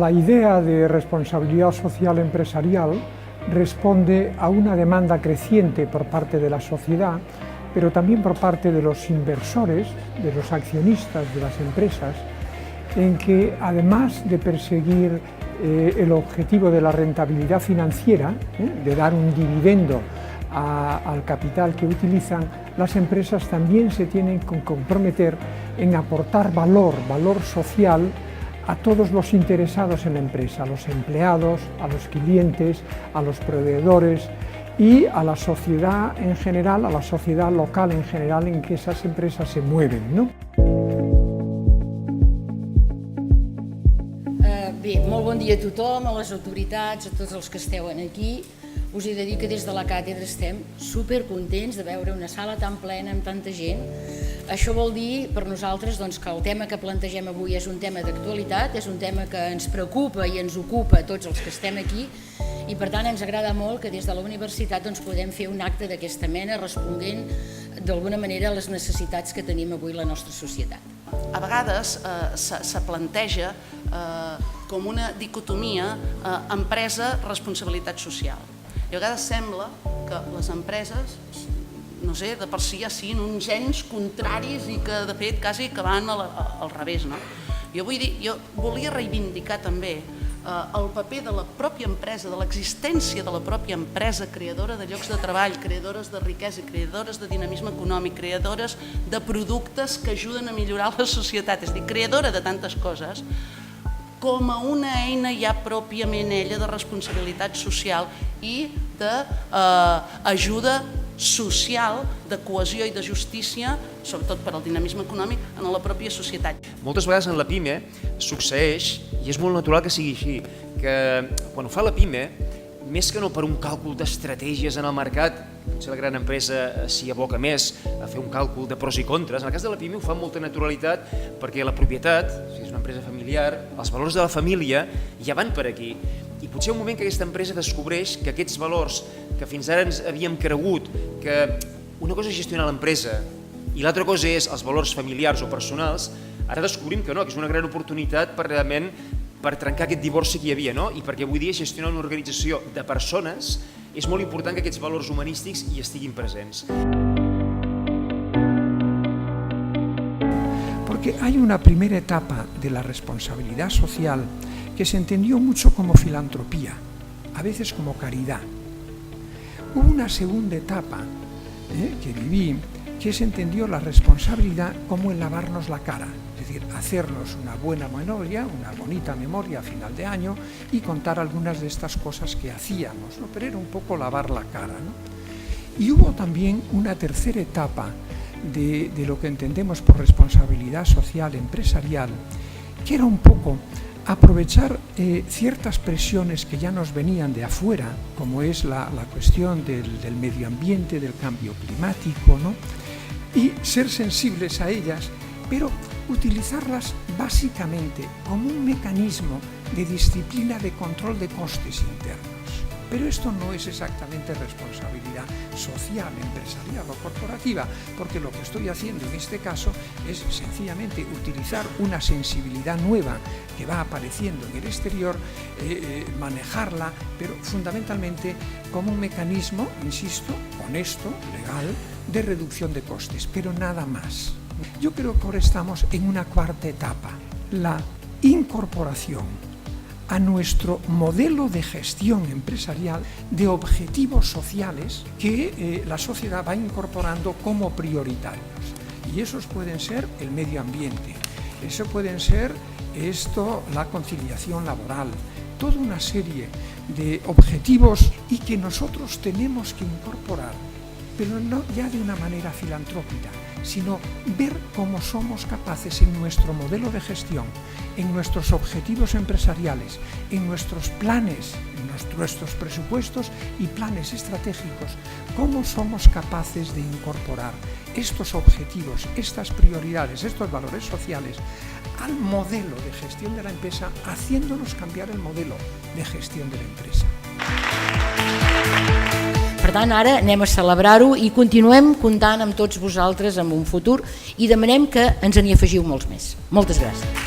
La idea de responsabilidad social empresarial responde a una demanda creciente por parte de la sociedad, pero también por parte de los inversores, de los accionistas de las empresas, en que además de perseguir el objetivo de la rentabilidad financiera, de dar un dividendo al capital que utilizan, las empresas también se tienen que comprometer en aportar valor social a todos los interesados en la empresa, a los empleados, a los clientes, a los proveedores y a la sociedad en general, a la sociedad local en general en que esas empresas se mueven, ¿no? Bé, molt bon dia a tothom, a les autoritats, a tots els que esteu aquí. Us he de dir que des de la càtedra estem supercontents de veure una sala tan plena amb tanta gent. Això vol dir per nosaltres que el tema que plantegem avui és un tema d'actualitat, és un tema que ens preocupa i ens ocupa a tots els que estem aquí i per tant ens agrada molt que des de la universitat podem fer un acte d'aquesta mena responent d'alguna manera a les necessitats que tenim avui la nostra societat. A vegades se planteja com una dicotomia empresa-responsabilitat social. I a vegades sembla que les empreses, no sé, de per si ja siguin uns gens contraris i que de fet quasi que van al revés. Jo volia reivindicar també el paper de la pròpia empresa, de l'existència de la pròpia empresa creadora de llocs de treball, creadores de riquesa, creadores de dinamisme econòmic, creadores de productes que ajuden a millorar la societat, és a dir, creadora de tantes coses, com a una eina ja pròpiament ella de responsabilitat social i d'ajuda social, de cohesió i de justícia, sobretot per al dinamisme econòmic, en la pròpia societat. Moltes vegades en la PIME succeeix, i és molt natural que sigui així, que quan ho fa la PIME, més que no per un càlcul d'estratègies en el mercat, potser la gran empresa s'hi aboca més a fer un càlcul de pros i contres, en el cas de la PIME ho fa amb molta naturalitat perquè la propietat, si és una empresa familiar, els valors de la família ja van per aquí. I potser un moment que aquesta empresa descobreix que aquests valors que fins ara ens havíem cregut que una cosa és gestionar l'empresa i l'altra cosa és els valors familiars o personals, ara descobrim que no, que és una gran oportunitat per realment per trencar aquest divorci que hi havia, no? I perquè avui dia gestionar una organització de persones és molt important que aquests valors humanístics hi estiguin presents. Porque hay una primera etapa de la responsabilidad social que se entendió mucho como filantropía, a veces como caridad. Hubo una segunda etapa que viví, que se entendió la responsabilidad como el lavarnos la cara, es decir, hacernos una buena memoria, una bonita memoria a final de año y contar algunas de estas cosas que hacíamos, ¿no? Pero era un poco lavar la cara, ¿no? Y hubo también una tercera etapa de lo que entendemos por responsabilidad social empresarial, que era un poco aprovechar ciertas presiones que ya nos venían de afuera, como es la cuestión del medio ambiente, del cambio climático, ¿no? Y ser sensibles a ellas, pero utilizarlas básicamente como un mecanismo de disciplina de control de costes internos. Pero esto no es exactamente responsabilidad social, empresarial o corporativa, porque lo que estoy haciendo en este caso es sencillamente utilizar una sensibilidad nueva que va apareciendo en el exterior, manejarla, pero fundamentalmente como un mecanismo, insisto, honesto, legal, de reducción de costes, pero nada más. Yo creo que ahora estamos en una cuarta etapa, la incorporación a nuestro modelo de gestión empresarial de objetivos sociales que la sociedad va incorporando como prioritarios. Y esos pueden ser el medio ambiente, eso pueden ser la conciliación laboral, toda una serie de objetivos y que nosotros tenemos que incorporar, pero no ya de una manera filantrópica, sino ver cómo somos capaces en nuestro modelo de gestión, en nuestros objetivos empresariales, en nuestros planes, en nuestros presupuestos y planes estratégicos, cómo somos capaces de incorporar estos objetivos, estas prioridades, estos valores sociales al modelo de gestión de la empresa, haciéndonos cambiar el modelo de gestión de la empresa. Per tant, ara anem a celebrar-ho i continuem comptant amb tots vosaltres en un futur i demanem que ens n'hi afegiu molts més. Moltes gràcies.